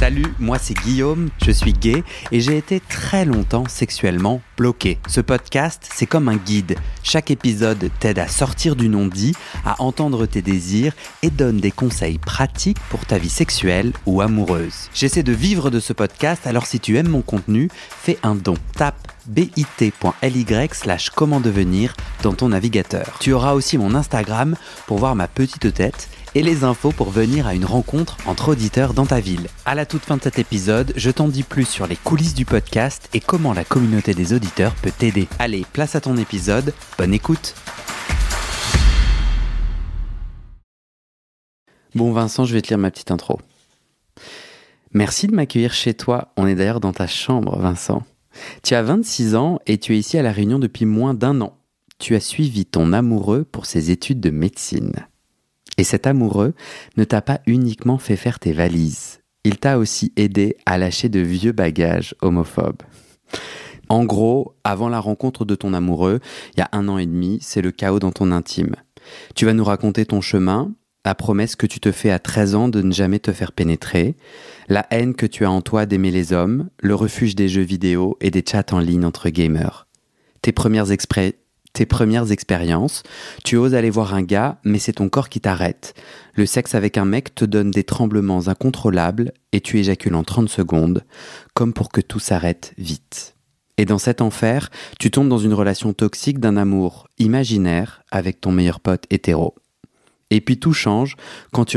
Salut, moi c'est Guillaume, je suis gay et j'ai été très longtemps sexuellement bloqué. Ce podcast, c'est comme un guide. Chaque épisode t'aide à sortir du non-dit, à entendre tes désirs et donne des conseils pratiques pour ta vie sexuelle ou amoureuse. J'essaie de vivre de ce podcast, alors si tu aimes mon contenu, fais un don. Tape bit.ly/comment devenir dans ton navigateur. Tu auras aussi mon Instagram pour voir ma petite tête et les infos pour venir à une rencontre entre auditeurs dans ta ville. À la toute fin de cet épisode, je t'en dis plus sur les coulisses du podcast et comment la communauté des auditeurs peut t'aider. Allez, place à ton épisode, bonne écoute. Bon Vincent, je vais te lire ma petite intro. Merci de m'accueillir chez toi, on est d'ailleurs dans ta chambre Vincent. Tu as 26 ans et tu es ici à La Réunion depuis moins d'1 an. Tu as suivi ton amoureux pour ses études de médecine. Et cet amoureux ne t'a pas uniquement fait faire tes valises. Il t'a aussi aidé à lâcher de vieux bagages homophobes. En gros, avant la rencontre de ton amoureux, il y a 1 an et demi, c'est le chaos dans ton intime. Tu vas nous raconter ton chemin, la promesse que tu te fais à 13 ans de ne jamais te faire pénétrer, la haine que tu as en toi d'aimer les hommes, le refuge des jeux vidéo et des chats en ligne entre gamers. Tes premières expériences, tu oses aller voir un gars, mais c'est ton corps qui t'arrête. Le sexe avec un mec te donne des tremblements incontrôlables et tu éjacules en 30 secondes, comme pour que tout s'arrête vite. Et dans cet enfer, tu tombes dans une relation toxique d'un amour imaginaire avec ton meilleur pote hétéro. Et puis tout change quand tu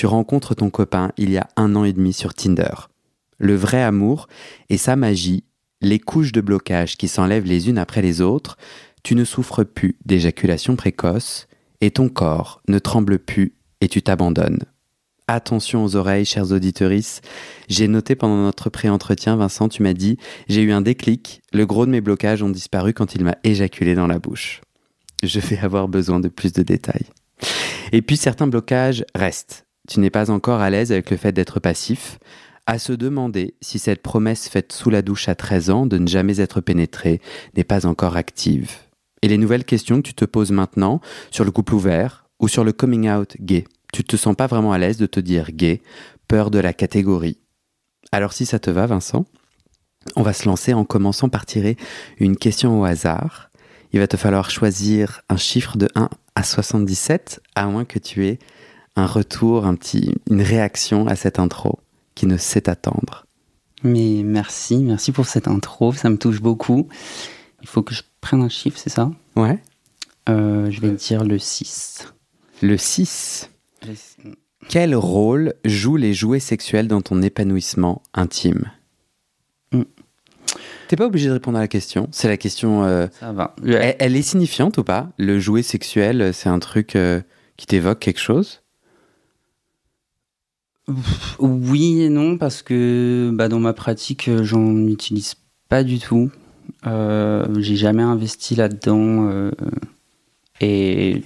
rencontres ton copain il y a 1 an et demi sur Tinder. Le vrai amour et sa magie, les couches de blocage qui s'enlèvent les unes après les autres, tu ne souffres plus d'éjaculation précoce et ton corps ne tremble plus et tu t'abandonnes. Attention aux oreilles, chers auditrices. J'ai noté pendant notre pré-entretien, Vincent, tu m'as dit « J'ai eu un déclic, le gros de mes blocages ont disparu quand il m'a éjaculé dans la bouche. » Je vais avoir besoin de plus de détails. Et puis certains blocages restent. Tu n'es pas encore à l'aise avec le fait d'être passif. À se demander si cette promesse faite sous la douche à 13 ans de ne jamais être pénétré n'est pas encore active. Et les nouvelles questions que tu te poses maintenant sur le couple ouvert ou sur le coming out gay. Tu te sens pas vraiment à l'aise de te dire gay, peur de la catégorie. Alors si ça te va Vincent, on va se lancer en commençant par tirer une question au hasard. Il va te falloir choisir un chiffre de 1 à 77, à moins que tu aies un retour, une réaction à cette intro qui ne sait attendre. Mais merci pour cette intro, ça me touche beaucoup. Il faut que je prenne un chiffre, c'est ça ? Ouais. Je vais dire le 6. Le 6. Quel rôle jouent les jouets sexuels dans ton épanouissement intime ? T'es pas obligé de répondre à la question. C'est la question... Ça va. Elle est signifiante ou pas ? Le jouet sexuel, c'est un truc qui t'évoque quelque chose ? Oui et non, parce que dans ma pratique, j'en utilise pas du tout. J'ai jamais investi là-dedans. Et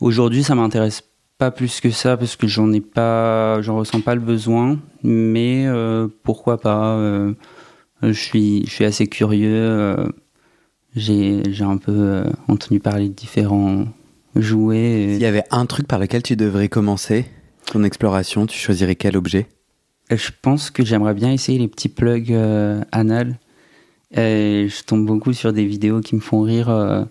aujourd'hui, ça m'intéresse pas plus que ça, parce que j'en ressens pas le besoin. Mais pourquoi pas je suis assez curieux. J'ai un peu entendu parler de différents jouets. S'il y avait un truc par lequel tu devrais commencer ton exploration, tu choisirais quel objet ? Je pense que j'aimerais bien essayer les petits plugs anal. Je tombe beaucoup sur des vidéos qui me font rire,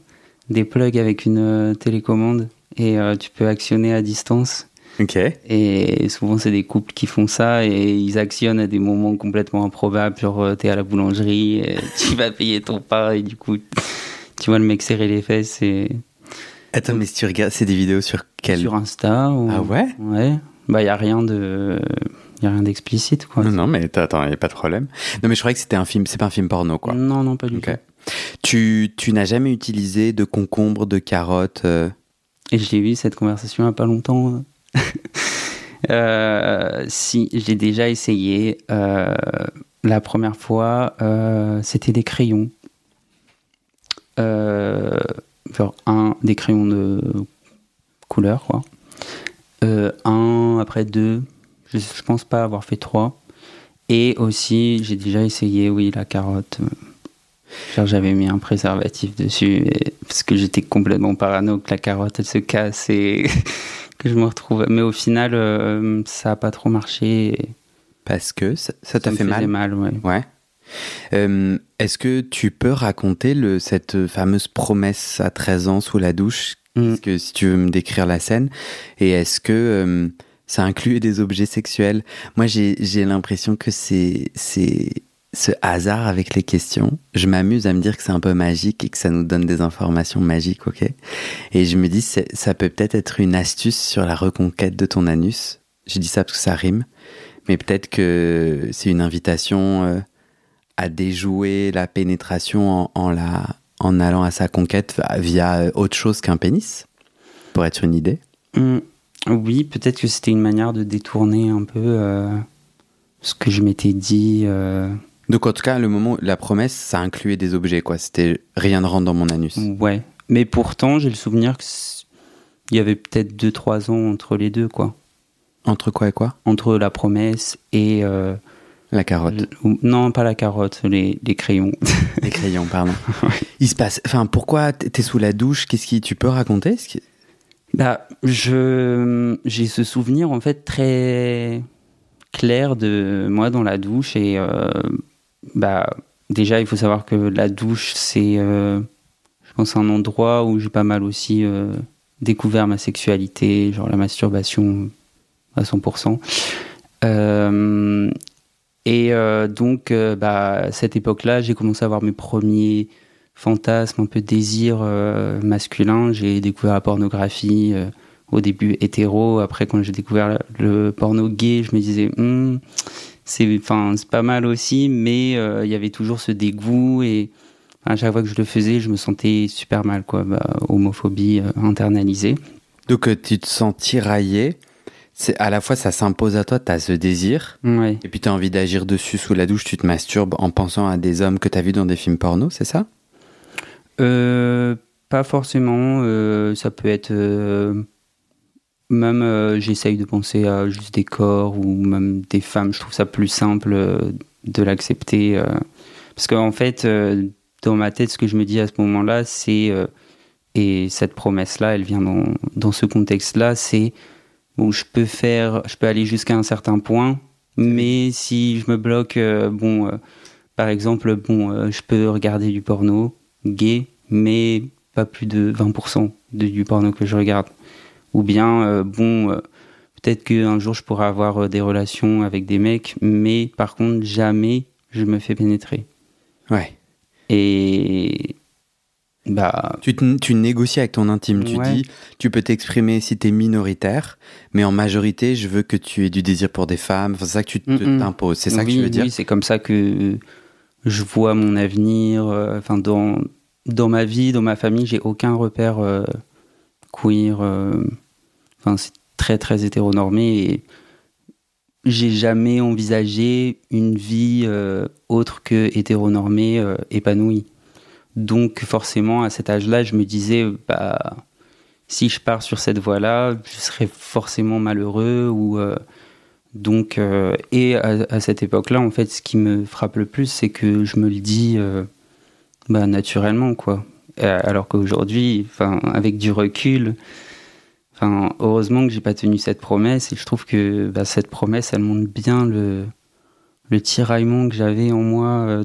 des plugs avec une télécommande et tu peux actionner à distance. Ok. Et souvent c'est des couples qui font ça et ils actionnent à des moments complètement improbables, genre t'es à la boulangerie, et tu vas payer ton pain et du coup tu vois le mec serrer les fesses et... Attends, mais si tu regardes, c'est des vidéos sur quel... Sur Insta. Ah ouais ? Ouais. Y a rien d'explicite, quoi. Non, mais attends, y a pas de problème. Non, mais je croyais que c'était un film, c'est pas un film porno, quoi. Non, pas du tout. Tu n'as jamais utilisé de concombre, de carottes Et je l'ai eu, cette conversation, il y a pas longtemps. Si, j'ai déjà essayé. La première fois, c'était des crayons. Des crayons de couleur, quoi. Après 2, je pense pas avoir fait 3. Et aussi, j'ai déjà essayé, oui, la carotte. Genre, j'avais mis un préservatif dessus parce que j'étais complètement parano que la carotte elle se casse et que je me retrouve. Mais au final, ça n'a pas trop marché. Parce que ça t'a me fait faisait mal. Ouais. Ouais. Est-ce que tu peux raconter cette fameuse promesse à 13 ans sous la douche? Est-ce que, si tu veux me décrire la scène, et est-ce que ça inclut des objets sexuels? Moi, j'ai l'impression que c'est ce hasard avec les questions. Je m'amuse à me dire que c'est un peu magique et que ça nous donne des informations magiques, ok? Et je me dis, ça peut peut-être être une astuce sur la reconquête de ton anus. Je dis ça parce que ça rime, mais peut-être que c'est une invitation à déjouer la pénétration en allant à sa conquête via autre chose qu'un pénis, pour être une idée. Oui, peut-être que c'était une manière de détourner un peu ce que je m'étais dit. Donc en tout cas, la promesse, ça incluait des objets, quoi. C'était rien ne rentre dans mon anus. Ouais, mais pourtant, j'ai le souvenir qu'il y avait peut-être 2-3 ans entre les deux, quoi. Entre quoi et quoi? Entre la promesse et... la carotte. Non, pas la carotte, les crayons. Les crayons, pardon. Ouais. Il se passe... Enfin, pourquoi t'es sous la douche? Tu peux raconter? Bah, j'ai ce souvenir, en fait, très clair de moi dans la douche. Et déjà, il faut savoir que la douche, c'est, je pense, un endroit où j'ai pas mal aussi découvert ma sexualité, genre la masturbation à 100%. Donc, à cette époque-là, j'ai commencé à avoir mes premiers fantasmes, un peu désirs masculins. J'ai découvert la pornographie, au début hétéro. Après, quand j'ai découvert le porno gay, je me disais, c'est pas mal aussi, mais il y avait toujours ce dégoût. Et à chaque fois que je le faisais, je me sentais super mal, quoi. Homophobie internalisée. Donc, tu te sens tiraillé. À la fois, ça s'impose à toi, tu as ce désir, ouais. Et puis tu as envie d'agir dessus sous la douche, tu te masturbes en pensant à des hommes que tu as vus dans des films porno, c'est ça? Pas forcément, ça peut être... même j'essaye de penser à juste des corps ou même des femmes, je trouve ça plus simple de l'accepter. Parce qu'en fait, dans ma tête, ce que je me dis à ce moment-là, c'est... et cette promesse-là, elle vient dans ce contexte-là, c'est... Bon, je peux aller jusqu'à un certain point, mais si je me bloque, par exemple, je peux regarder du porno gay, mais pas plus de 20% du porno que je regarde. Ou bien, peut-être qu'un jour je pourrais avoir des relations avec des mecs, mais par contre, jamais je me fais pénétrer. Ouais. Et... Tu négocies avec ton intime, tu dis, tu peux t'exprimer si t'es minoritaire, mais en majorité, je veux que tu aies du désir pour des femmes, c'est ça que tu t'imposes, c'est ça que tu veux dire? Oui, c'est comme ça que je vois mon avenir, dans ma vie, dans ma famille, j'ai aucun repère queer, c'est très très hétéronormé et j'ai jamais envisagé une vie autre que hétéronormée, épanouie. Donc forcément, à cet âge-là, je me disais, si je pars sur cette voie-là, je serai forcément malheureux. Et à cette époque-là, en fait, ce qui me frappe le plus, c'est que je me le dis naturellement, quoi. Alors qu'aujourd'hui, avec du recul, heureusement que j'ai pas tenu cette promesse. Et je trouve que cette promesse, elle montre bien le tiraillement que j'avais en moi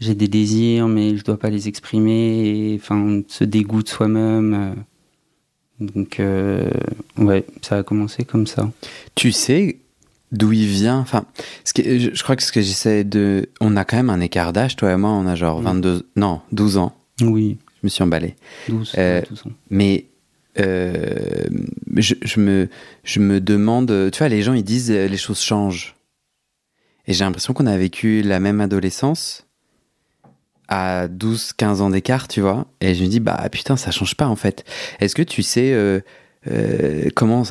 j'ai des désirs, mais je dois pas les exprimer, et ce dégoût de soi-même. Donc, ça a commencé comme ça. Tu sais d'où il vient? Je crois que ce que j'essaie de... On a quand même un écart d'âge, toi et moi, on a genre 12 ans. Oui. Je me suis emballé. 12 ans. Mais je me demande... Tu vois, les gens, ils disent les choses changent. Et j'ai l'impression qu'on a vécu la même adolescence à 12-15 ans d'écart, tu vois, et je me dis, putain, ça change pas, en fait. Est-ce que tu sais comment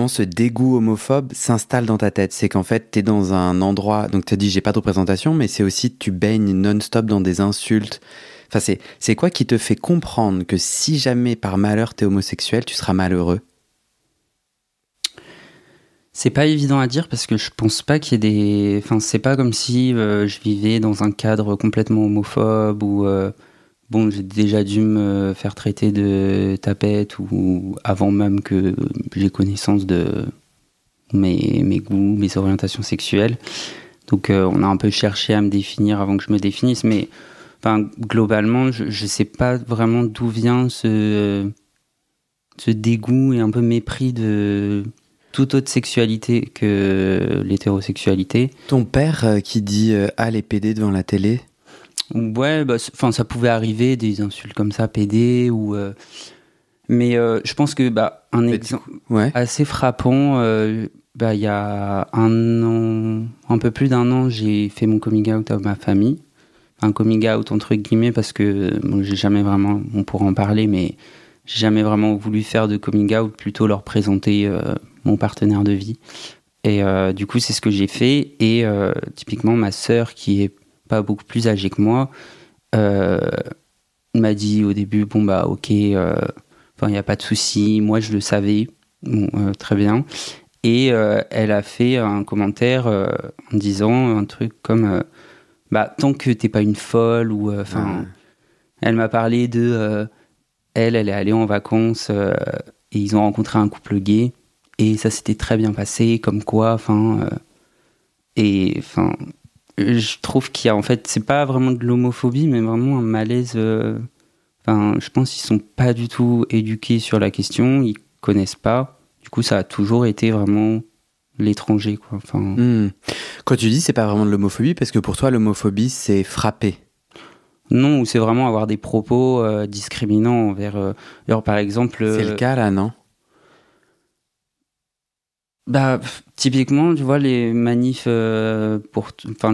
ce dégoût homophobe s'installe dans ta tête? C'est qu'en fait, t'es dans un endroit, donc t'as dit, j'ai pas de représentation, mais c'est aussi, tu baignes non-stop dans des insultes. C'est quoi qui te fait comprendre que si jamais, par malheur, t'es homosexuel, tu seras malheureux? C'est pas évident à dire parce que je pense pas qu'il y ait des. Enfin, c'est pas comme si je vivais dans un cadre complètement homophobe ou. Bon, j'ai déjà dû me faire traiter de tapette ou avant même que j'ai connaissance de mes goûts, mes orientations sexuelles. Donc, on a un peu cherché à me définir avant que je me définisse. Mais enfin, globalement, je sais pas vraiment d'où vient ce dégoût et un peu mépris de toute autre sexualité que l'hétérosexualité. Ton père qui dit ah les PD devant la télé. Ouais, bah, enfin, ça pouvait arriver, des insultes comme ça, PD, ou. Mais je pense que un exemple assez frappant, il y a un an, un peu plus d'un an, j'ai fait mon coming out à ma famille. Un coming out entre guillemets parce que bon, j'ai jamais vraiment, on pourra en parler, mais j'ai jamais vraiment voulu faire de coming out, plutôt leur présenter mon partenaire de vie. Et du coup, c'est ce que j'ai fait. Et typiquement, ma sœur, qui est pas beaucoup plus âgée que moi, m'a dit au début, bon bah ok, il n'y a pas de souci, moi je le savais, bon, très bien. Et elle a fait un commentaire en disant un truc comme, tant que t'es pas une folle, ou elle m'a parlé de, elle est allée en vacances et ils ont rencontré un couple gay et ça s'était très bien passé, comme quoi, je trouve qu'il y a, en fait, c'est pas vraiment de l'homophobie, mais vraiment un malaise. Je pense qu'ils sont pas du tout éduqués sur la question, ils connaissent pas. Du coup, ça a toujours été vraiment l'étranger, quoi. Quand tu dis c'est pas vraiment de l'homophobie, parce que pour toi, l'homophobie, c'est frapper. Non, c'est vraiment avoir des propos discriminants envers. Genre, par exemple. C'est le cas là, non? Typiquement, tu vois, les manifs le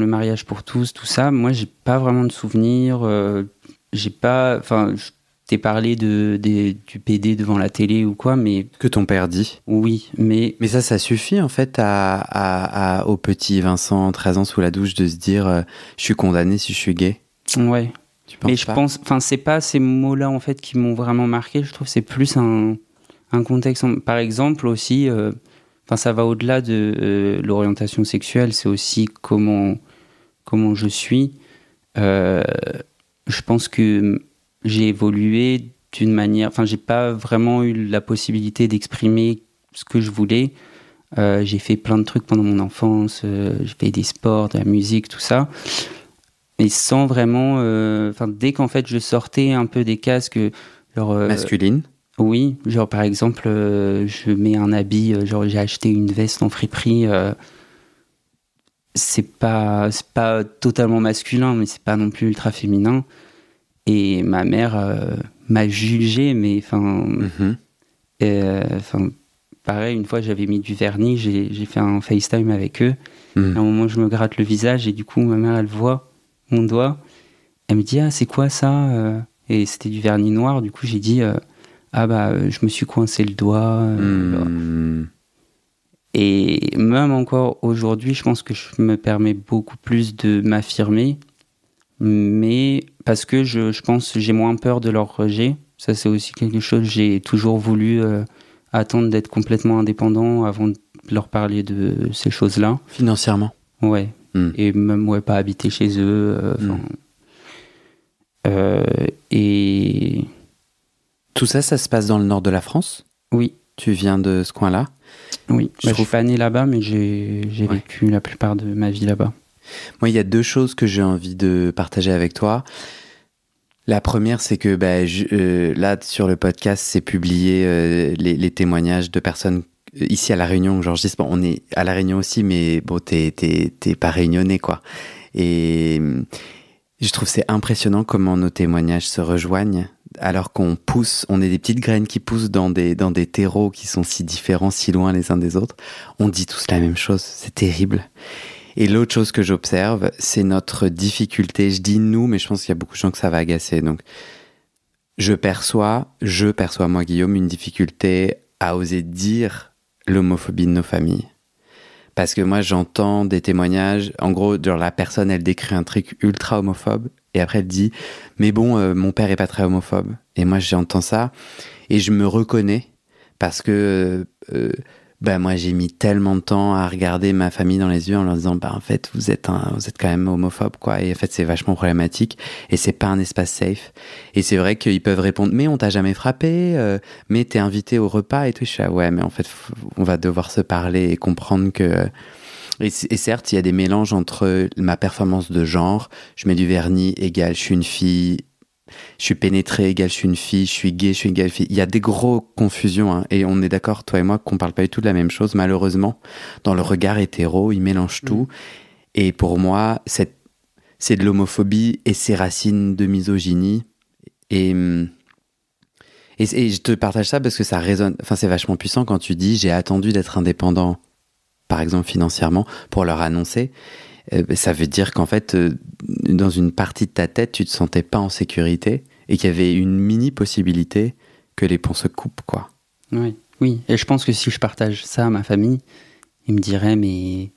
mariage pour tous, tout ça, moi, j'ai pas vraiment de souvenirs. J'ai pas. Je t'ai parlé du PD devant la télé ou quoi, mais. Que ton père dit. Oui, mais. Mais ça suffit, en fait, au petit Vincent, 13 ans, sous la douche, de se dire je suis condamné si je suis gay. Ouais. Mais je pense. C'est pas ces mots-là, en fait, qui m'ont vraiment marqué. Je trouve que c'est plus un contexte. Par exemple, aussi. Ça va au-delà de l'orientation sexuelle, c'est aussi comment je suis. Je pense que j'ai évolué d'une manière... j'ai pas vraiment eu la possibilité d'exprimer ce que je voulais. J'ai fait plein de trucs pendant mon enfance. J'ai fait des sports, de la musique, tout ça. Mais sans vraiment... dès qu'en fait je sortais un peu des cases que... masculine. Oui, genre par exemple, je mets un habit, j'ai acheté une veste en friperie, c'est pas totalement masculin, mais c'est pas non plus ultra féminin. Et ma mère m'a jugé, mais pareil, une fois j'avais mis du vernis, j'ai fait un FaceTime avec eux. À un moment, je me gratte le visage et du coup, ma mère, elle voit mon doigt. Elle me dit, ah, c'est quoi ça? Et c'était du vernis noir, du coup, j'ai dit... je me suis coincé le doigt. Et même encore aujourd'hui, je pense que je me permets beaucoup plus de m'affirmer, mais parce que je pense que j'ai moins peur de leur rejet. Ça, c'est aussi quelque chose que j'ai toujours voulu attendre d'être complètement indépendant avant de leur parler de ces choses-là. Financièrement? Ouais. Et même pas habiter chez eux. Et... Tout ça, ça se passe dans le nord de la France? Oui. Tu viens de ce coin-là? Oui, je suis pas né là-bas, mais j'ai vécu la plupart de ma vie là-bas. Moi, il y a deux choses que j'ai envie de partager avec toi. La première, c'est que là, sur le podcast, c'est publié les témoignages de personnes ici à La Réunion. Genre, je dis, on est à La Réunion aussi, mais bon, t'es pas réunionnais, quoi. Et je trouve c'est impressionnant comment nos témoignages se rejoignent. Alors qu'on pousse, on est des petites graines qui poussent dans des terreaux qui sont si différents, si loin les uns des autres. On dit tous la même chose, c'est terrible. Et l'autre chose que j'observe, c'est notre difficulté. Je dis nous, mais je pense qu'il y a beaucoup de gens que ça va agacer. Donc, je perçois, moi Guillaume, une difficulté à oser dire l'homophobie de nos familles. Parce que moi, j'entends des témoignages, en gros, genre la personne, elle décrit un truc ultra homophobe, et après elle dit, mais bon, mon père est pas très homophobe. Et moi, j'entends ça, et je me reconnais, parce que moi j'ai mis tellement de temps à regarder ma famille dans les yeux en leur disant en fait vous êtes quand même homophobe quoi, et en fait c'est vachement problématique et c'est pas un espace safe. Et c'est vrai qu'ils peuvent répondre mais on t'a jamais frappé, mais t'es invité au repas et tout. Je suis là, ouais mais en fait on va devoir se parler et comprendre que et certes il y a des mélanges entre ma performance de genre, je mets du vernis égale je suis une fille, je suis pénétré égale je suis une fille, je suis gay, je suis une gay fille. Il y a des gros confusions, hein, et on est d'accord, toi et moi, qu'on parle pas du tout de la même chose. Malheureusement, dans le regard hétéro, ils mélangent tout. Et pour moi, c'est de l'homophobie et ses racines de misogynie. Et je te partage ça parce que ça résonne. Enfin, c'est vachement puissant quand tu dis j'ai attendu d'être indépendant, par exemple financièrement, pour leur annoncer. Ça veut dire qu'en fait, dans une partie de ta tête, tu te sentais pas en sécurité et qu'il y avait une mini possibilité que les ponts se coupent, quoi. Oui. Et je pense que si je partage ça à ma famille, ils me diraient mais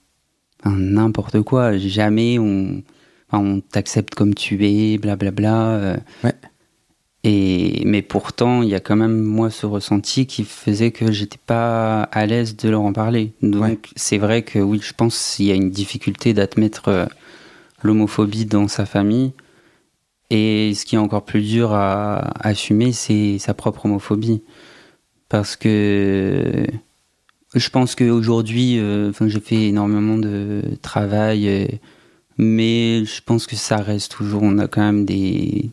n'importe quoi. Jamais on t'accepte comme tu es, blablabla. Ouais. Mais pourtant, il y a quand même moi ce ressenti qui faisait que j'étais pas à l'aise de leur en parler. Donc c'est vrai que oui, je pense qu'il y a une difficulté d'admettre l'homophobie dans sa famille. Et ce qui est encore plus dur à assumer, c'est sa propre homophobie. Parce que je pense qu'aujourd'hui, j'ai fait énormément de travail, mais je pense que ça reste toujours, on a quand même des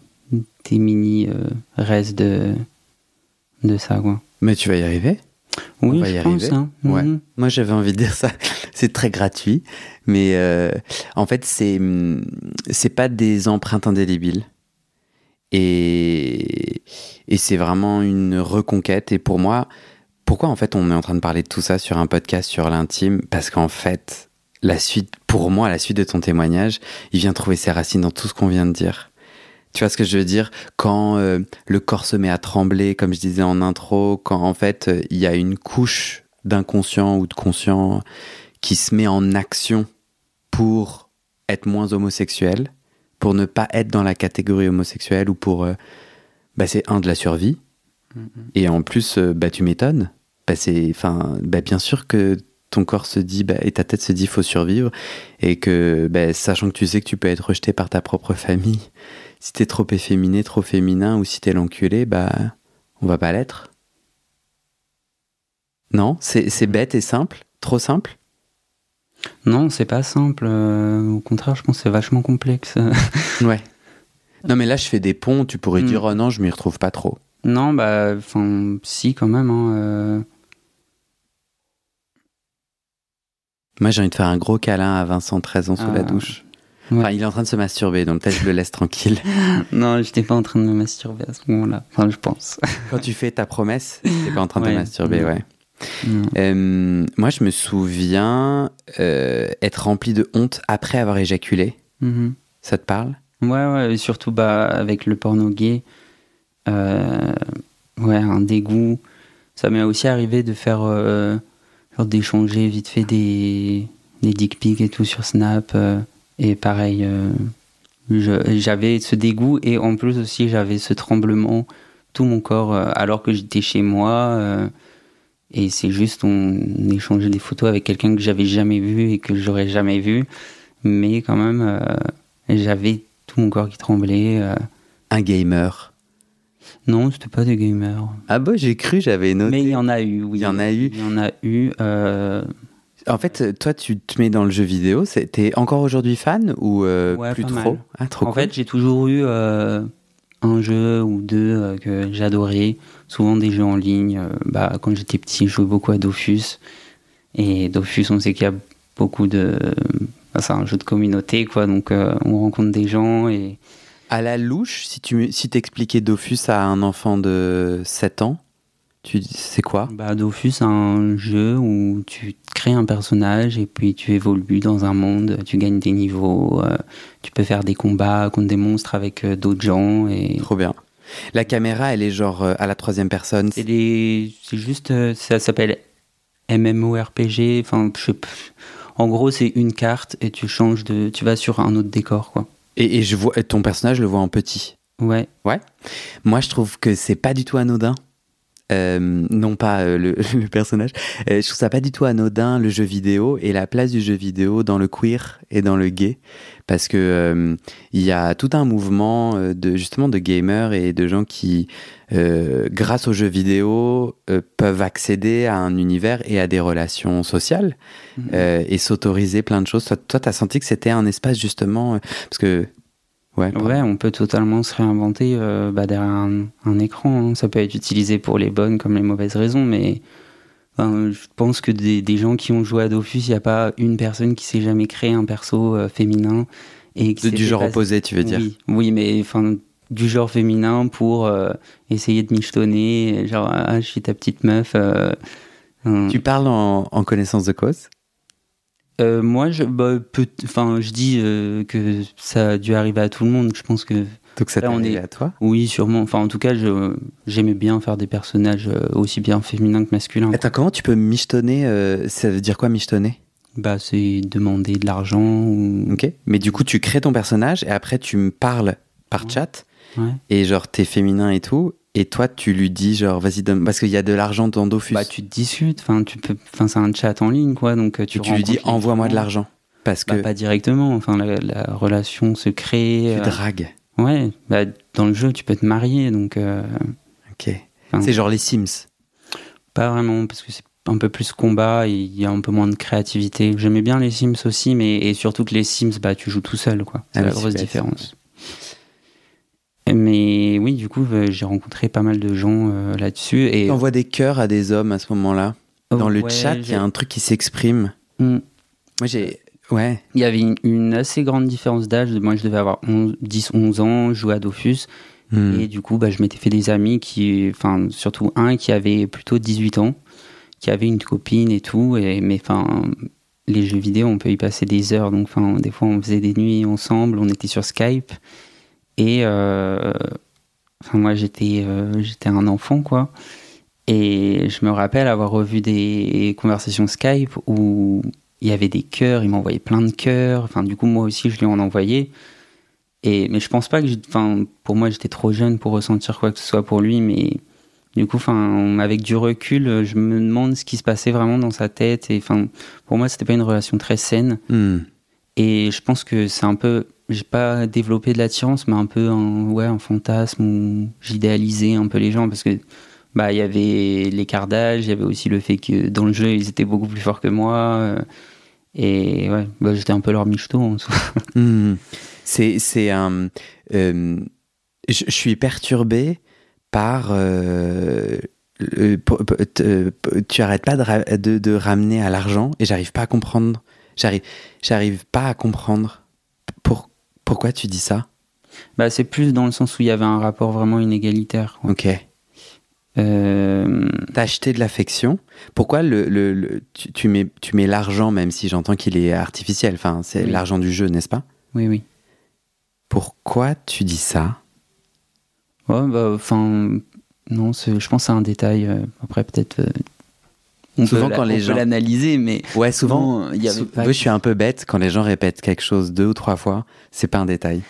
mini restes de ça, quoi. Mais tu vas y arriver. Oui, je pense. Hein. Ouais. Moi, j'avais envie de dire ça. C'est très gratuit, mais en fait, c'est pas des empreintes indélébiles. Et c'est vraiment une reconquête. Et pour moi, pourquoi en fait on est en train de parler de tout ça sur un podcast sur l'intime ? Parce qu'en fait, pour moi, la suite de ton témoignage, il vient trouver ses racines dans tout ce qu'on vient de dire. Tu vois ce que je veux dire ? Quand le corps se met à trembler, comme je disais en intro, quand en fait il y a une couche d'inconscient ou de conscient qui se met en action pour être moins homosexuel, pour ne pas être dans la catégorie homosexuelle ou pour... c'est de la survie. Et en plus, tu m'étonnes. Bien sûr que ton corps se dit, et ta tête se dit, faut survivre. Et que, sachant que tu sais que tu peux être rejeté par ta propre famille, si t'es trop efféminé, trop féminin, ou si t'es l'enculé, on va pas l'être. Non ? C'est bête et simple ? Trop simple ? Non, c'est pas simple. Au contraire, je pense que c'est vachement complexe. Ouais. Non, mais là, je fais des ponts. Tu pourrais dire, oh non, je m'y retrouve pas trop. Non, si, quand même. Hein, Moi, j'ai envie de faire un gros câlin à Vincent, 13 ans, sous la douche. Ouais. Enfin, il est en train de se masturber, donc peut-être je le laisse tranquille. Non, j'étais pas en train de me masturber à ce moment-là. Enfin, je pense. Quand tu fais ta promesse, t'es pas en train de te masturber, ouais. Moi, je me souviens être rempli de honte après avoir éjaculé. Ça te parle ? Ouais, et surtout avec le porno gay. Un dégoût. Ça m'est aussi arrivé de faire d'échanger vite fait des dick pics et tout sur Snap. Et pareil, j'avais ce dégoût et en plus aussi j'avais ce tremblement, tout mon corps, alors que j'étais chez moi. Et c'est juste, on échangeait des photos avec quelqu'un que j'avais jamais vu et que j'aurais jamais vu. Mais quand même, j'avais tout mon corps qui tremblait. Un gamer ? Non, c'était pas des gamers. Ah j'ai cru, j'avais noté. Mais il y en a eu, oui. Il y en a eu. Il y en a eu. En fait, toi, tu te mets dans le jeu vidéo. T'es encore aujourd'hui fan ou plus trop ? Ah, trop cool. En fait, j'ai toujours eu un jeu ou deux que j'adorais. Souvent des jeux en ligne. Quand j'étais petit, je jouais beaucoup à Dofus. Et Dofus, on sait qu'il y a beaucoup de... c'est un jeu de communauté, quoi. Donc, on rencontre des gens et... À la louche, si t'expliquais Dofus à un enfant de 7 ans, c'est quoi ? Dofus, c'est un jeu où tu crées un personnage et puis tu évolues dans un monde, tu gagnes des niveaux, tu peux faire des combats contre des monstres avec d'autres gens. Trop bien. La caméra, elle est genre à la 3e personne. C'est juste, ça s'appelle MMORPG. En gros, c'est une carte et tu vas sur un autre décor, quoi. Et ton personnage, je le vois en petit. Ouais. Moi, je trouve que c'est pas du tout anodin. non pas le personnage. Je trouve ça pas du tout anodin, le jeu vidéo et la place du jeu vidéo dans le queer et dans le gay, parce que il y a tout un mouvement justement de gamers et de gens qui, grâce aux jeux vidéo, peuvent accéder à un univers et à des relations sociales et s'autoriser plein de choses. Toi, t'as senti que c'était un espace justement, parce que ouais, on peut totalement se réinventer derrière un écran. Hein. Ça peut être utilisé pour les bonnes comme les mauvaises raisons, mais je pense que des gens qui ont joué à Dofus, il n'y a pas une personne qui s'est jamais créé un perso féminin. Et du genre opposé, tu veux dire? Oui, mais du genre féminin pour essayer de michetonner, genre je suis ta petite meuf. Tu parles en connaissance de cause? Moi, je dis que ça a dû arriver à tout le monde. Je pense que. Donc ça t'est arrivé à toi? Oui, sûrement. Enfin, en tout cas, j'aimais bien faire des personnages aussi bien féminins que masculins. Attends, comment tu peux michetonner? Ça veut dire quoi, michetonner? C'est demander de l'argent. Ou... Ok. Mais du coup, tu crées ton personnage et après, tu me parles par chat. Ouais. Et genre, t'es féminin et tout. Et toi, tu lui dis genre, vas-y, donne... parce qu'il y a de l'argent dans Dofus. Tu te discutes. C'est un chat en ligne, quoi. Donc, tu lui dis, envoie-moi de l'argent. Parce que. Pas directement. Enfin, la relation se crée. Tu dragues. Ouais. Dans le jeu, tu peux te marier. Donc. Ok. C'est genre les Sims. Pas vraiment, parce que c'est un peu plus combat et il y a un peu moins de créativité. J'aimais bien les Sims aussi, et surtout que les Sims, tu joues tout seul, quoi. C'est la grosse différence. Mais oui, du coup, j'ai rencontré pas mal de gens là-dessus. Et tu envoies des cœurs à des hommes à ce moment-là. Dans le chat, il y a un truc qui s'exprime. Moi, Ouais. Il y avait une assez grande différence d'âge. Moi, je devais avoir 10-11 ans, je jouais à Dofus. Et du coup, je m'étais fait des amis surtout un qui avait plutôt 18 ans, qui avait une copine et tout. Les jeux vidéo, on peut y passer des heures. Donc, des fois, on faisait des nuits ensemble. On était sur Skype. Et moi, j'étais un enfant, quoi. Et je me rappelle avoir revu des conversations Skype où il y avait des cœurs, il m'envoyait plein de cœurs. Du coup, moi aussi, je lui en envoyais. Mais je pense pas que... pour moi, j'étais trop jeune pour ressentir quoi que ce soit pour lui. Mais du coup, avec du recul, je me demande ce qui se passait vraiment dans sa tête. Et pour moi, c'était pas une relation très saine. Et je pense que c'est un peu... J'ai pas développé de l'attirance, mais un peu un fantasme où j'idéalisais un peu les gens. Parce que il y avait l'écart d'âge, il y avait aussi le fait que dans le jeu, ils étaient beaucoup plus forts que moi. Et ouais, j'étais un peu leur michto en dessous. C'est un... je suis perturbé par... tu arrêtes pas de ramener à l'argent et j'arrive pas à comprendre. J'arrive pas à comprendre. Pourquoi tu dis ça? C'est plus dans le sens où il y avait un rapport vraiment inégalitaire, quoi. Ok. T'as acheté de l'affection. Pourquoi tu mets l'argent, même si j'entends qu'il est artificiel, c'est l'argent du jeu, n'est-ce pas? Oui. Pourquoi tu dis ça? Non, je pense que c'est un détail. Après, peut-être... on peut l'analyser, mais... Ouais, souvent, je suis un peu bête, quand les gens répètent quelque chose 2 ou 3 fois, c'est pas un détail.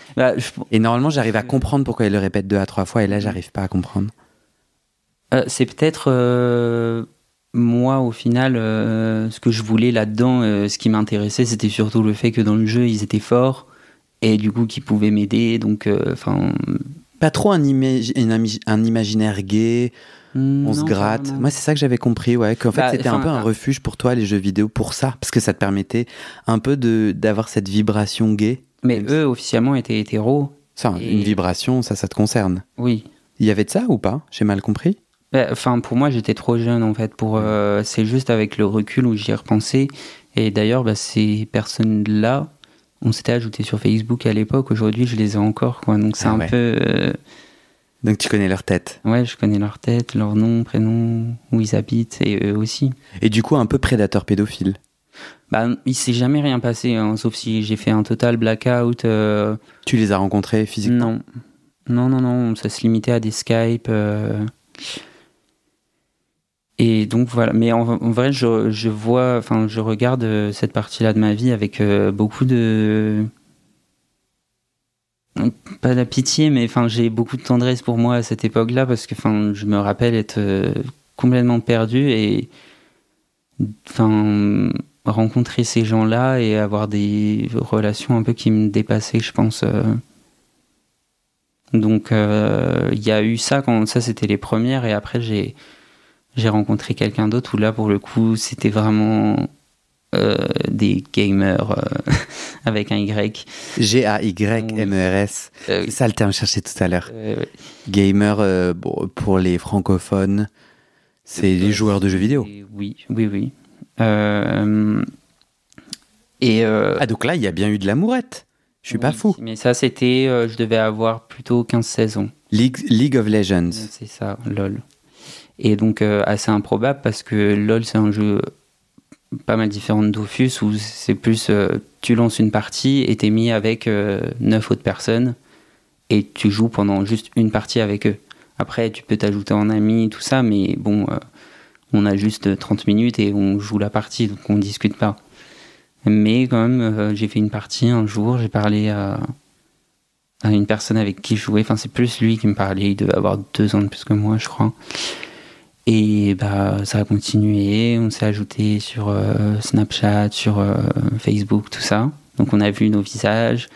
Et normalement, j'arrive à comprendre pourquoi ils le répètent 2 à 3 fois, et là, j'arrive pas à comprendre. C'est peut-être moi au final ce que je voulais là-dedans, ce qui m'intéressait, c'était surtout le fait que dans le jeu ils étaient forts et du coup qu'ils pouvaient m'aider, donc pas trop un imaginaire gay, on se gratte. Moi c'est ça que j'avais compris, qu'en fait c'était un peu un refuge pour toi les jeux vidéo pour ça, parce que ça te permettait un peu d'avoir cette vibration gay. Mais eux officiellement étaient hétéros. Une vibration, ça te concerne. Oui. Il y avait de ça ou pas? J'ai mal compris. Pour moi, j'étais trop jeune, en fait. C'est juste avec le recul où j'y ai repensé. Et d'ailleurs, ces personnes-là, on s'était ajoutés sur Facebook à l'époque. Aujourd'hui, je les ai encore, quoi. Donc, c'est un peu... Donc, tu connais leur tête? Ouais, je connais leur tête, leur nom, prénom, où ils habitent, et eux aussi. Et du coup, un peu prédateur pédophile? Il s'est jamais rien passé, hein, sauf si j'ai fait un total blackout. Tu les as rencontrés physiquement? Non. Ça se limitait à des Skype... Et donc voilà, mais en vrai, je regarde cette partie-là de ma vie avec beaucoup de Pas la pitié, mais enfin, j'ai beaucoup de tendresse pour moi à cette époque-là parce que enfin, je me rappelle être complètement perdu et enfin, rencontrer ces gens-là et avoir des relations un peu qui me dépassaient, je pense. Donc, il y a eu ça quand ça c'était les premières et après j'ai rencontré quelqu'un d'autre où là pour le coup c'était vraiment des gamers avec un Y. Gaymers. Oui. C'est ça le terme cherché tout à l'heure. Ouais. Gamer, bon, pour les francophones, c'est les joueurs de jeux vidéo. Oui. Et Ah, donc là, il y a bien eu de l'amourette. Je suis pas fou. mais ça c'était, je devais avoir plutôt 15-16 ans. League of Legends. C'est ça, LOL. Et donc assez improbable parce que LOL c'est un jeu pas mal différent de Dofus où c'est plus tu lances une partie et t'es mis avec 9 autres personnes et tu joues pendant juste une partie avec eux. Après tu peux t'ajouter en ami tout ça mais bon on a juste 30 minutes et on joue la partie donc on discute pas. Mais quand même j'ai fait une partie un jour, j'ai parlé à une personne avec qui je jouais, enfin c'est plus lui qui me parlait, il devait avoir 2 ans de plus que moi je crois. Et bah, ça a continué, on s'est ajouté sur Snapchat, sur Facebook, tout ça. Donc on a vu nos visages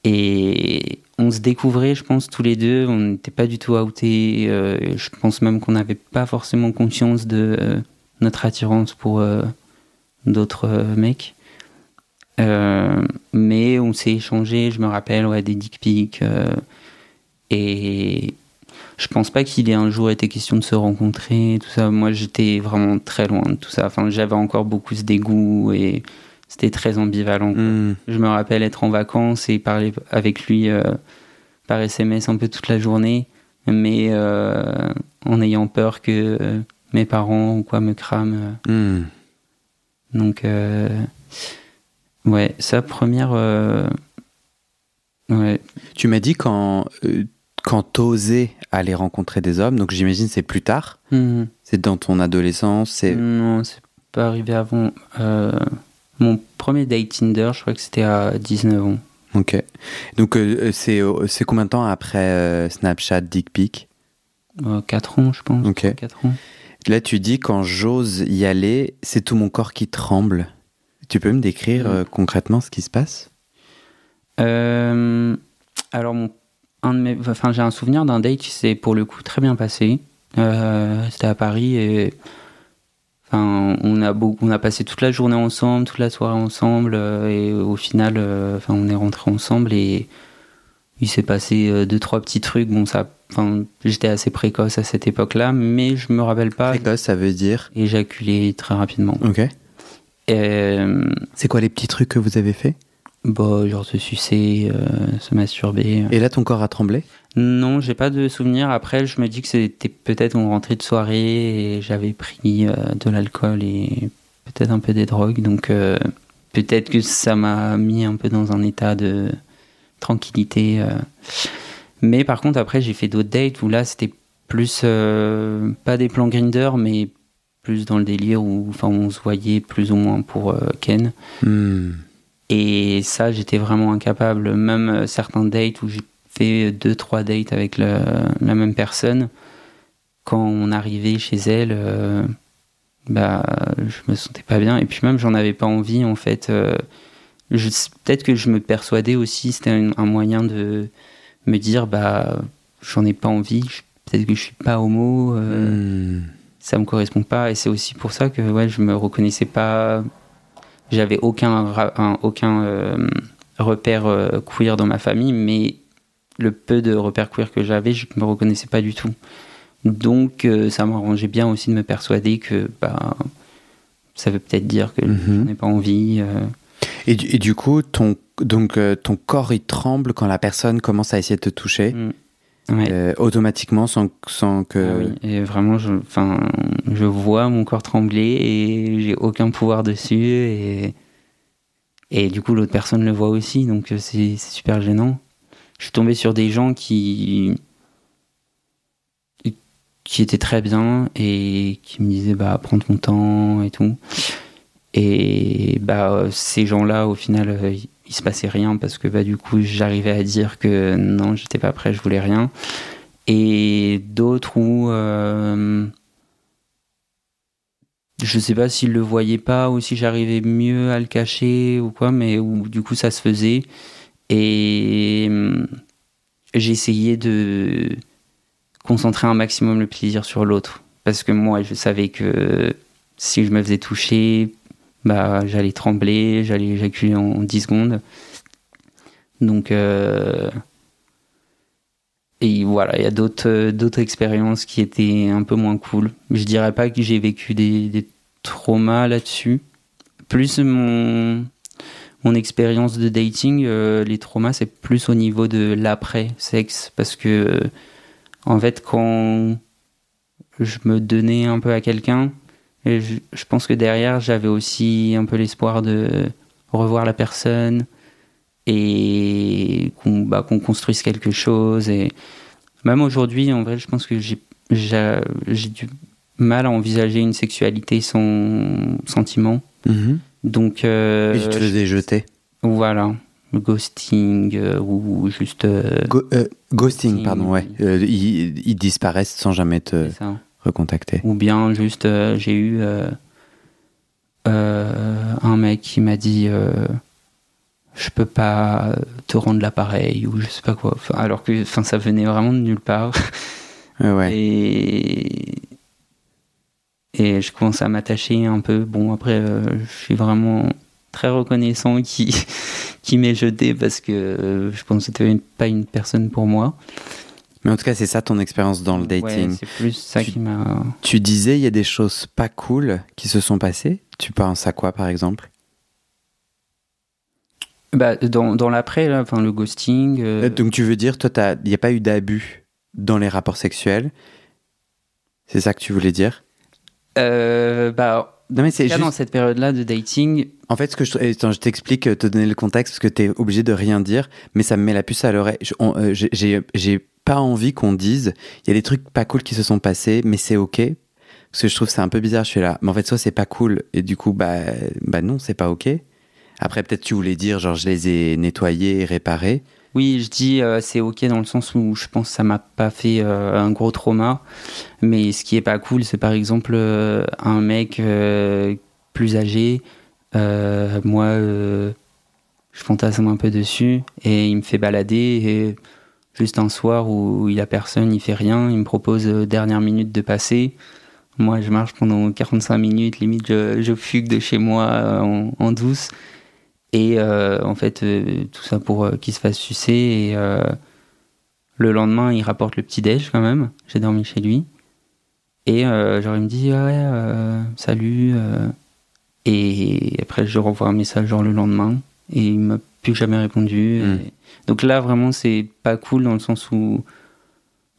et on se découvrait, je pense, tous les deux. On n'était pas du tout outés. Je pense même qu'on n'avait pas forcément conscience de notre attirance pour d'autres mecs. Mais on s'est échangé, je me rappelle, ouais, des dick pics. Et je pense pas qu'il ait un jour été question de se rencontrer, tout ça. Moi, j'étais vraiment très loin de tout ça. Enfin, j'avais encore beaucoup ce dégoût et c'était très ambivalent. Je me rappelle être en vacances et parler avec lui par SMS un peu toute la journée, mais en ayant peur que mes parents ou quoi me crament. Donc, ouais, sa première... ouais. Tu m'as dit quand t'osais aller rencontrer des hommes, donc j'imagine c'est plus tard, c'est dans ton adolescence. Non, c'est pas arrivé avant. Mon premier date Tinder, je crois que c'était à 19 ans. Ok. Donc c'est combien de temps après Snapchat, Dick Pic 4 ans, je pense. Ok. 4 ans. Là, tu dis quand j'ose y aller, c'est tout mon corps qui tremble. Tu peux me décrire concrètement ce qui se passe Alors, j'ai un souvenir d'un date qui s'est pour le coup très bien passé. C'était à Paris et on a passé toute la journée ensemble, toute la soirée ensemble et au final, on est rentrés ensemble et il s'est passé 2-3 petits trucs. Bon, j'étais assez précoce à cette époque-là, mais je me rappelle pas. Précoce, ça veut dire éjaculer très rapidement. Ok. C'est quoi les petits trucs que vous avez fait Genre se sucer, se masturber. Et là, ton corps a tremblé Non, j'ai pas de souvenir. Après, je me dis que c'était peut-être une rentrée de soirée et j'avais pris de l'alcool et peut-être un peu des drogues. Donc, peut-être que ça m'a mis un peu dans un état de tranquillité. Mais par contre, après, j'ai fait d'autres dates où là, c'était plus pas des plans Grindr, mais plus dans le délire où on se voyait plus ou moins pour Ken. Et ça, j'étais vraiment incapable. Même certains dates où j'ai fait 2-3 dates avec la même personne, quand on arrivait chez elle, je me sentais pas bien. Et puis même, j'en avais pas envie, en fait. Peut-être que je me persuadais aussi, c'était un moyen de me dire, j'en ai pas envie, peut-être que je suis pas homo, ça me correspond pas. Et c'est aussi pour ça que je me reconnaissais pas... J'avais aucun repère queer dans ma famille, mais le peu de repères queer que j'avais, je ne me reconnaissais pas du tout. Donc, ça m'arrangeait bien aussi de me persuader que ça veut peut-être dire que je n'ai pas envie. Et du coup, ton corps, il tremble quand la personne commence à essayer de te toucher automatiquement sans que... Ah oui, et vraiment, je vois mon corps trembler et j'ai aucun pouvoir dessus et du coup l'autre personne le voit aussi, donc c'est super gênant. Je suis tombé sur des gens qui étaient très bien et qui me disaient prends ton temps et tout. Et ces gens-là, au final, il se passait rien parce que du coup j'arrivais à dire que non, j'étais pas prêt, je voulais rien. Et d'autres où je sais pas s'il le voyait pas ou si j'arrivais mieux à le cacher ou quoi, mais où du coup ça se faisait. Et j'essayais de concentrer un maximum le plaisir sur l'autre. Parce que moi, je savais que si je me faisais toucher, j'allais trembler, j'allais éjaculer en 10 secondes. Donc, et voilà, il y a d'autres expériences qui étaient un peu moins cool. Je dirais pas que j'ai vécu des traumas là-dessus. Plus mon expérience de dating, les traumas, c'est plus au niveau de l'après-sexe. Parce que, en fait, quand je me donnais un peu à quelqu'un, et je pense que derrière, j'avais aussi un peu l'espoir de revoir la personne et qu'on construise quelque chose. Et même aujourd'hui, en vrai, je pense que j'ai du mal à envisager une sexualité sans sentiment. Donc, et tu te faisais jeter. Voilà, le ghosting ou juste... ghosting, pardon, ouais. Ils disparaissent sans jamais te recontacter. Ou bien juste, j'ai eu un mec qui m'a dit je peux pas te rendre l'appareil ou je sais pas quoi. Alors que ça venait vraiment de nulle part. Ouais. Et je commence à m'attacher un peu. Bon, après, je suis vraiment très reconnaissant qui m'ait jeté parce que je pense que c'était pas une personne pour moi. Mais en tout cas, c'est ça ton expérience dans le dating. Ouais, c'est plus ça qui m'a... Tu disais, il y a des choses pas cool qui se sont passées. Tu penses à quoi, par exemple ? Dans l'après, là, le ghosting... Donc tu veux dire, toi, il n'y a pas eu d'abus dans les rapports sexuels ? C'est ça que tu voulais dire ? Non, mais c'est juste... dans cette période-là de dating... En fait, attends, je t'explique, te donner le contexte, parce que t'es obligé de rien dire, mais ça me met la puce à l'oreille. J'ai pas envie qu'on dise, il y a des trucs pas cool qui se sont passés, mais c'est ok. Parce que je trouve que c'est un peu bizarre, je suis là. Mais en fait, soit c'est pas cool, et du coup, non, c'est pas ok. Après, peut-être tu voulais dire, genre, je les ai nettoyés et réparés. Oui, je dis c'est ok dans le sens où je pense que ça m'a pas fait un gros trauma. Mais ce qui est pas cool, c'est par exemple un mec plus âgé. Moi, je fantasme un peu dessus et il me fait balader. Et juste un soir où il y a personne, il fait rien, il me propose dernière minute de passer. Moi, je marche pendant 45 minutes, limite je fugue de chez moi en douce. Et en fait, tout ça pour qu'il se fasse sucer. Et le lendemain, il rapporte le petit-déj quand même. J'ai dormi chez lui. Et genre, il me dit salut. Et après, je renvoie un message genre le lendemain. Et il m'a plus jamais répondu. Et... Donc là, vraiment, c'est pas cool dans le sens où,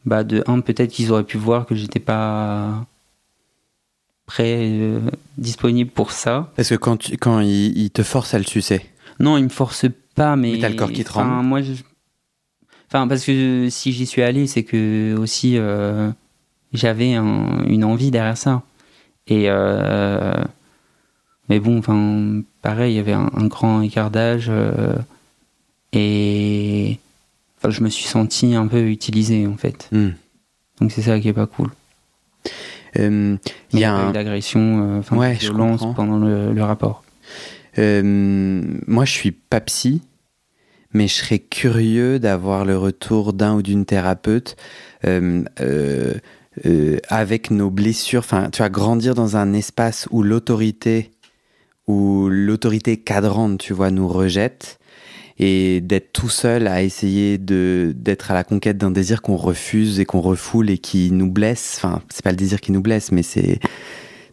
peut-être qu'ils auraient pu voir que j'étais pas prêt, disponible pour ça. Parce que quand il te force à le sucer. Non, il me force pas, mais t'as le corps qui tremble. Moi, parce que si j'y suis allé, c'est que aussi j'avais une envie derrière ça. Et mais bon, pareil, il y avait un grand écart d'âge et je me suis senti un peu utilisé en fait. Donc c'est ça qui est pas cool. Il y a eu d'agression, de violence pendant le rapport. Moi, je suis pas psy, mais je serais curieux d'avoir le retour d'un ou d'une thérapeute avec nos blessures. Enfin, tu vas grandir dans un espace où l'autorité cadrante, tu vois, nous rejette, et d'être tout seul à essayer d'être à la conquête d'un désir qu'on refuse et qu'on refoule et qui nous blesse. Enfin, c'est pas le désir qui nous blesse, mais c'est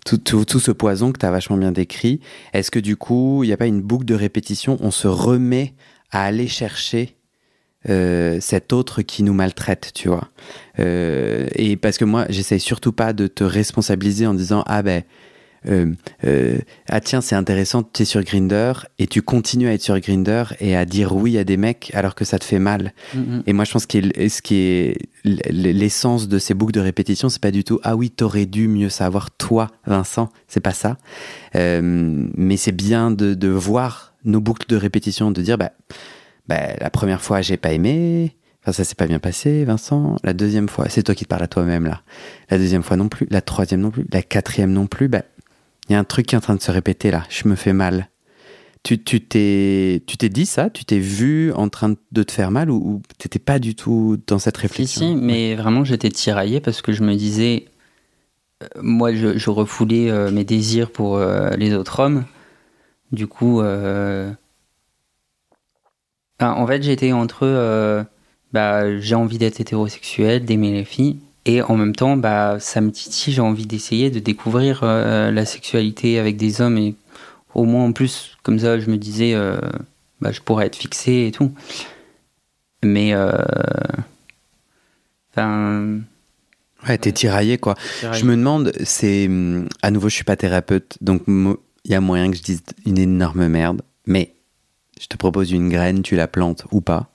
tout ce poison que tu as vachement bien décrit. Est-ce que du coup, il n'y a pas une boucle de répétition ? On se remet à aller chercher cet autre qui nous maltraite, tu vois. Et parce que moi, j'essaye surtout pas de te responsabiliser en disant « Ah tiens, c'est intéressant, tu es sur Grindr et tu continues à être sur Grindr et à dire oui à des mecs alors que ça te fait mal. » Et moi, je pense que ce qui est l'essence de ces boucles de répétition, c'est pas du tout « Ah oui, t'aurais dû mieux savoir, toi, Vincent », c'est pas ça. Mais c'est bien de voir nos boucles de répétition, de dire la première fois, j'ai pas aimé, enfin, ça s'est pas bien passé, Vincent. La deuxième fois, c'est toi qui te parles à toi-même là. La deuxième fois non plus, la troisième non plus, la quatrième non plus. Il y a un truc qui est en train de se répéter là. Je me fais mal. Tu t'es dit ça? Tu t'es vu en train de te faire mal ou t'étais pas du tout dans cette réflexion? Si, mais vraiment j'étais tiraillé parce que je me disais, moi je refoulais mes désirs pour les autres hommes. Du coup, en fait j'étais entre j'ai envie d'être hétérosexuel, d'aimer les filles, et en même temps ça me titille, j'ai envie d'essayer de découvrir la sexualité avec des hommes, et au moins en plus comme ça je me disais je pourrais être fixé et tout. Mais ouais, t'es tiraillé quoi. Je me demande, à nouveau je suis pas thérapeute, donc il y a moyen que je dise une énorme merde, mais je te propose une graine, tu la plantes ou pas.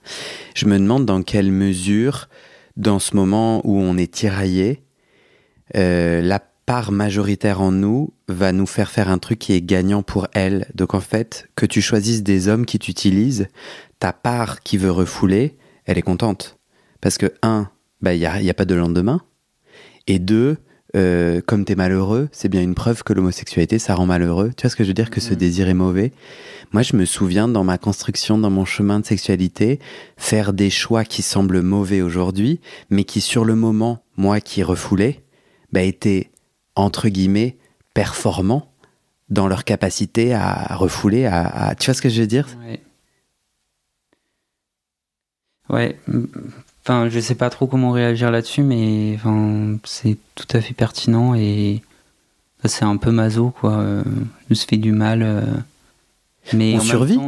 Je me demande dans quelle mesure, dans ce moment où on est tiraillé, la part majoritaire en nous va nous faire un truc qui est gagnant pour elle. Donc en fait, que tu choisisses des hommes qui t'utilisent, ta part qui veut refouler, elle est contente. Parce que il y a pas de lendemain. Et deux, comme t'es malheureux, c'est bien une preuve que l'homosexualité, ça rend malheureux. Tu vois ce que je veux dire, que ce désir est mauvais. Moi, je me souviens, dans ma construction, dans mon chemin de sexualité, faire des choix qui semblent mauvais aujourd'hui, mais qui, sur le moment, moi qui refoulais, étaient, entre guillemets, performants dans leur capacité à refouler, Tu vois ce que je veux dire? Ouais. Enfin, je sais pas trop comment réagir là-dessus, mais c'est tout à fait pertinent, et c'est un peu maso, quoi. On se fait du mal. Mais on survit.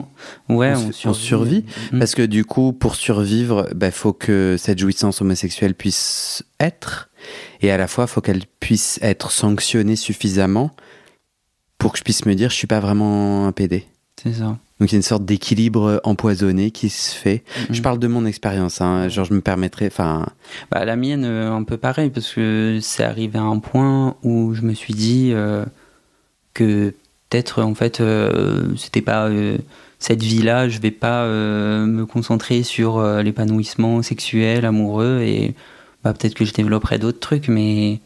Ouais, on survit. Parce que du coup, pour survivre, faut que cette jouissance homosexuelle puisse être, et à la fois, il faut qu'elle puisse être sanctionnée suffisamment pour que je puisse me dire, je suis pas vraiment un PD. C'est ça. Donc il y a une sorte d'équilibre empoisonné qui se fait. Je parle de mon expérience, genre je me permettrais... La mienne, un peu pareil, parce que c'est arrivé à un point où je me suis dit que peut-être, en fait, c'était pas... cette vie-là, je vais pas me concentrer sur l'épanouissement sexuel, amoureux, et peut-être que je développerai d'autres trucs, mais...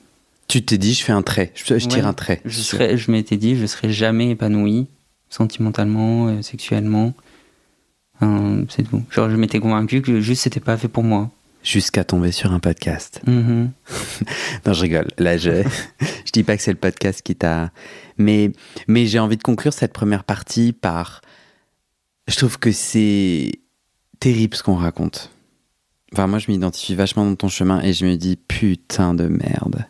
Tu t'es dit, je fais un trait, je tire un trait. Je m'étais dit, je serai jamais épanoui, sentimentalement, sexuellement. C'est tout. Genre, je m'étais convaincu que juste c'était pas fait pour moi. Jusqu'à tomber sur un podcast. Non, je rigole. Là, je dis pas que c'est le podcast qui t'a... Mais j'ai envie de conclure cette première partie par... Je trouve que c'est terrible ce qu'on raconte. Enfin, moi, je m'identifie vachement dans ton chemin et je me dis, putain de merde.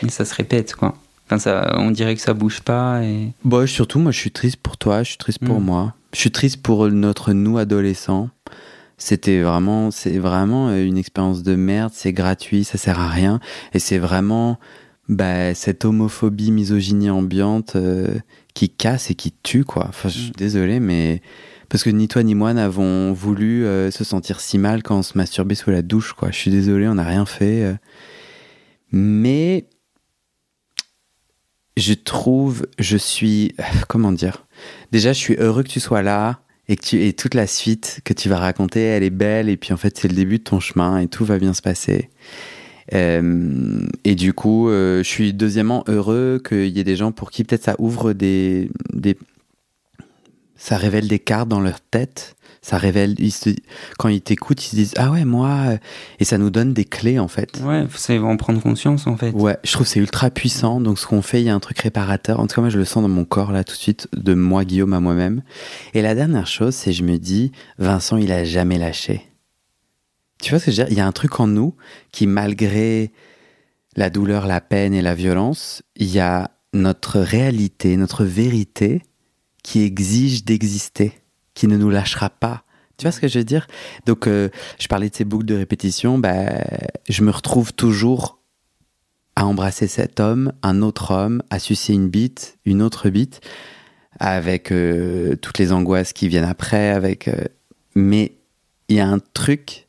Et ça se répète, quoi. Enfin, on dirait que ça bouge pas. Et... surtout, moi, je suis triste pour toi, je suis triste pour moi. Je suis triste pour notre nous adolescent. C'est vraiment une expérience de merde, c'est gratuit, ça sert à rien. Et c'est vraiment cette homophobie, misogynie ambiante qui casse et qui tue, quoi. Enfin, je suis désolé, mais... Parce que ni toi ni moi n'avons voulu se sentir si mal quand on se masturbait sous la douche, quoi. Je suis désolé, on n'a rien fait. Mais... comment dire? Déjà, je suis heureux que tu sois là et toute la suite que tu vas raconter, elle est belle, et puis en fait, c'est le début de ton chemin et tout va bien se passer. Et du coup, je suis deuxièmement heureux qu'il y ait des gens pour qui peut-être ça ouvre ça révèle des cartes dans leur tête. Ça révèle, quand ils t'écoutent, ils se disent, ah ouais, moi, et ça nous donne des clés, en fait. Ouais, c'est en prendre conscience, en fait. Ouais, je trouve que c'est ultra puissant. Donc, ce qu'on fait, il y a un truc réparateur. En tout cas, moi, je le sens dans mon corps, là, tout de suite, de moi, Guillaume, à moi-même. Et la dernière chose, c'est, je me dis, Vincent, il a jamais lâché. Tu vois ce que je veux dire? Il y a un truc en nous qui, malgré la douleur, la peine et la violence, il y a notre réalité, notre vérité qui exige d'exister, qui ne nous lâchera pas. Tu vois ce que je veux dire? Donc, je parlais de ces boucles de répétition, je me retrouve toujours à embrasser cet homme, un autre homme, à sucer une bite, une autre bite, avec toutes les angoisses qui viennent après, mais il y a un truc...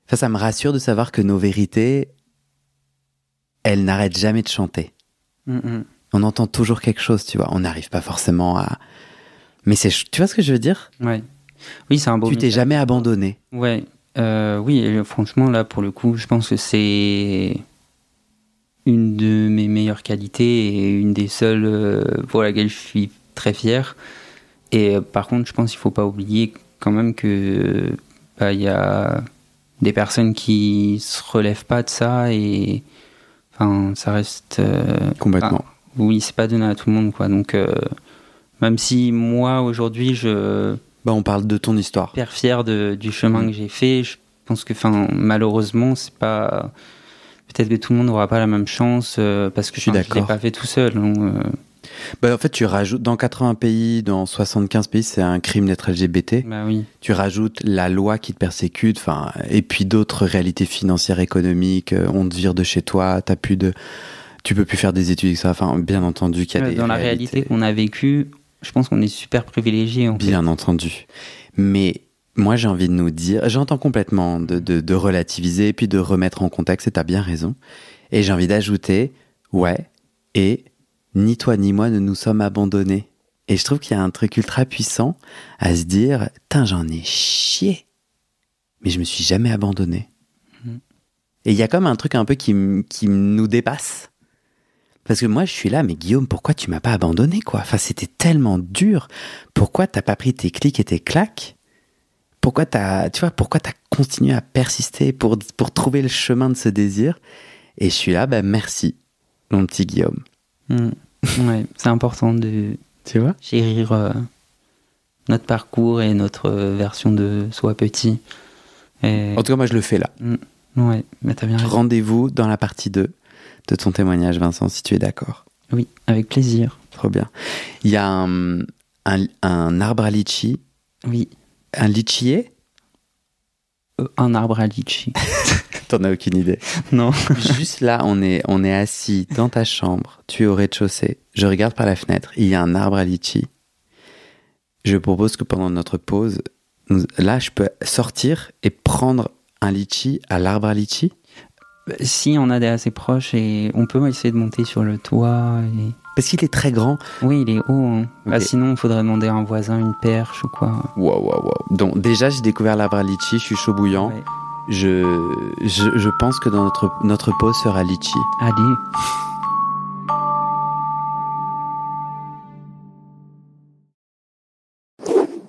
Enfin, ça me rassure de savoir que nos vérités, elles n'arrêtent jamais de chanter. On entend toujours quelque chose, tu vois. On n'arrive pas forcément à... Mais tu vois ce que je veux dire ? Ouais. Oui, c'est un beau Tu t'es message. jamais abandonné. Ouais. Oui, et franchement, là, pour le coup, je pense que c'est une de mes meilleures qualités et une des seules pour laquelle je suis très fier. Et par contre, je pense qu'il ne faut pas oublier quand même que y a des personnes qui ne se relèvent pas de ça et ça reste... Complètement. Oui, c'est pas donné à tout le monde, quoi. Donc, même si moi, aujourd'hui, On parle de ton histoire. Hyper fier du chemin que j'ai fait. Je pense que, malheureusement, c'est pas... Peut-être que tout le monde n'aura pas la même chance parce que je l'ai pas fait tout seul. Donc, en fait, tu rajoutes dans 80 pays, dans 75 pays, c'est un crime d'être LGBT. Bah oui. Tu rajoutes la loi qui te persécute, et puis d'autres réalités financières, économiques. On te vire de chez toi, tu peux plus faire des études, ça. Bien entendu qu'il y a des dans la réalité qu'on a vécue, je pense qu'on est super privilégiés. Bien entendu. Mais moi, j'ai envie de nous dire, j'entends complètement de relativiser et puis de remettre en contexte, et t'as bien raison. Et j'ai envie d'ajouter, et ni toi ni moi ne nous sommes abandonnés. Et je trouve qu'il y a un truc ultra puissant à se dire, j'en ai chié, mais je me suis jamais abandonné. Et il y a comme un truc un peu qui nous dépasse. Parce que moi, je suis là, mais Guillaume, pourquoi tu m'as pas abandonné, quoi ? C'était tellement dur. Pourquoi t'as pas pris tes clics et tes claques ? Pourquoi t'as continué à persister pour trouver le chemin de ce désir ? Et je suis là, merci, mon petit Guillaume. Ouais, c'est important de chérir notre parcours et notre version de soi petit. Et... En tout cas, moi, je le fais là. Ouais, mais t'as bien raison. Rendez-vous dans la partie 2 de ton témoignage, Vincent, si tu es d'accord. Oui, avec plaisir. Trop bien. Il y a un arbre à litchi. Oui. Un litchier ? Un arbre à litchi. T'en as aucune idée. Non. Juste là, on est assis dans ta chambre, tu es au rez-de-chaussée, je regarde par la fenêtre, il y a un arbre à litchi. Je propose que pendant notre pause, là, je peux sortir et prendre un litchi à l'arbre à litchi ? Si on a des assez proches, et on peut essayer de monter sur le toit. Parce qu'il est très grand. Oui, il est haut. Hein. Okay. Sinon, il faudrait demander à un voisin une perche ou quoi. Wow. Donc déjà, j'ai découvert l'arbre à litchi, je suis chaud bouillant. Ouais. Je pense que dans notre pause sera litchi. Allez.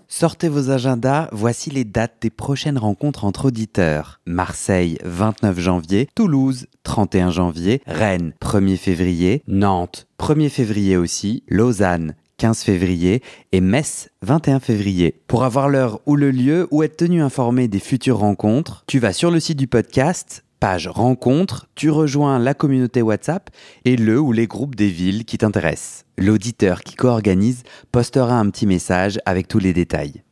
Sortez vos agendas, voici les dates des prochaines rencontres entre auditeurs. Marseille, 29 janvier, Toulouse, 31 janvier, Rennes, 1er février, Nantes, 1er février aussi, Lausanne, 15 février et Metz, 21 février. Pour avoir l'heure ou le lieu ou être tenu informé des futures rencontres, tu vas sur le site du podcast, page rencontre, tu rejoins la communauté WhatsApp et le ou les groupes des villes qui t'intéressent. L'auditeur qui co-organise postera un petit message avec tous les détails.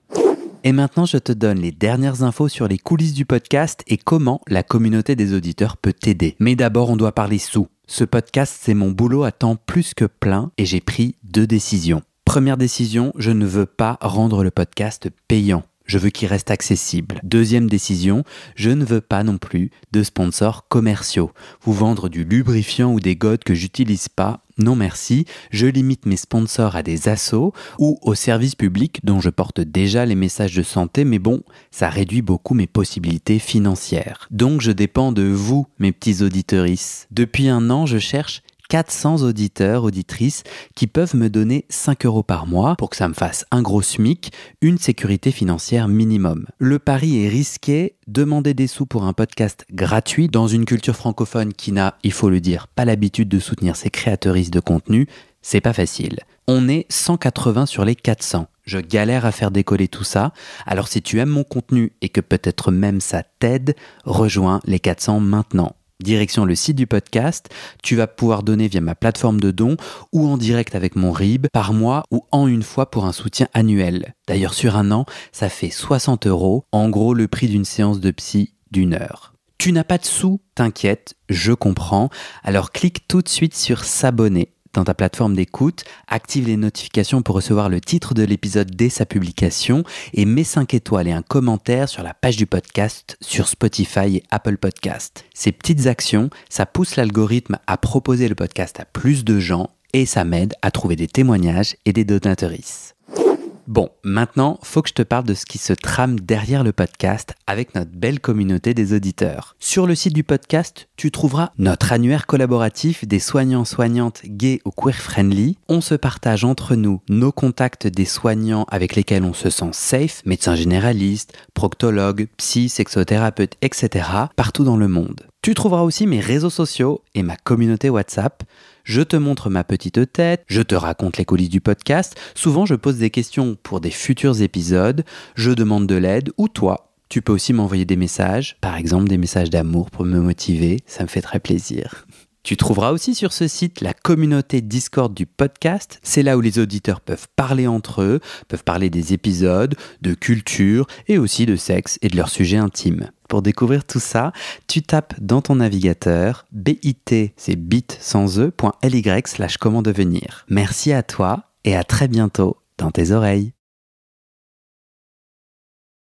Et maintenant, je te donne les dernières infos sur les coulisses du podcast et comment la communauté des auditeurs peut t'aider. Mais d'abord, on doit parler sous. Ce podcast, c'est mon boulot à temps plus que plein et j'ai pris 2 décisions. Première décision, je ne veux pas rendre le podcast payant. Je veux qu'il reste accessible. Deuxième décision, je ne veux pas non plus de sponsors commerciaux. Vous vendre du lubrifiant ou des godes que j'utilise pas, non merci. Je limite mes sponsors à des assos ou aux services publics dont je porte déjà les messages de santé, mais bon, ça réduit beaucoup mes possibilités financières. Donc je dépends de vous, mes petits auditorices. Depuis 1 an, je cherche 400 auditeurs, auditrices qui peuvent me donner 5 € par mois pour que ça me fasse un gros SMIC, une sécurité financière minimum. Le pari est risqué, demander des sous pour un podcast gratuit dans une culture francophone qui n'a, il faut le dire, pas l'habitude de soutenir ses créateuristes de contenu, c'est pas facile. On est 180 sur les 400. Je galère à faire décoller tout ça, alors si tu aimes mon contenu et que peut-être même ça t'aide, rejoins les 400 maintenant. Direction le site du podcast, tu vas pouvoir donner via ma plateforme de dons ou en direct avec mon RIB par mois ou en une fois pour un soutien annuel. D'ailleurs sur 1 an, ça fait 60 €, en gros le prix d'une séance de psy d'1 heure. Tu n'as pas de sous, t'inquiète, je comprends, alors clique tout de suite sur s'abonner dans ta plateforme d'écoute, active les notifications pour recevoir le titre de l'épisode dès sa publication et mets 5 étoiles et un commentaire sur la page du podcast sur Spotify et Apple Podcast. Ces petites actions, ça pousse l'algorithme à proposer le podcast à plus de gens et ça m'aide à trouver des témoignages et des donatrices. Bon, maintenant, faut que je te parle de ce qui se trame derrière le podcast avec notre belle communauté des auditeurs. Sur le site du podcast, tu trouveras notre annuaire collaboratif des soignants-soignantes gays ou queer-friendly. On se partage entre nous nos contacts des soignants avec lesquels on se sent safe, médecins généralistes, proctologues, psy, sexothérapeutes, etc. partout dans le monde. Tu trouveras aussi mes réseaux sociaux et ma communauté WhatsApp. Je te montre ma petite tête, je te raconte les coulisses du podcast, souvent je pose des questions pour des futurs épisodes, je demande de l'aide ou toi, tu peux aussi m'envoyer des messages, par exemple des messages d'amour pour me motiver, ça me fait très plaisir. Tu trouveras aussi sur ce site la communauté Discord du podcast. C'est là où les auditeurs peuvent parler entre eux, peuvent parler des épisodes, de culture et aussi de sexe et de leurs sujets intimes. Pour découvrir tout ça, tu tapes dans ton navigateur bit, c'est bit sans e.ly/comment devenir. Merci à toi et à très bientôt dans tes oreilles.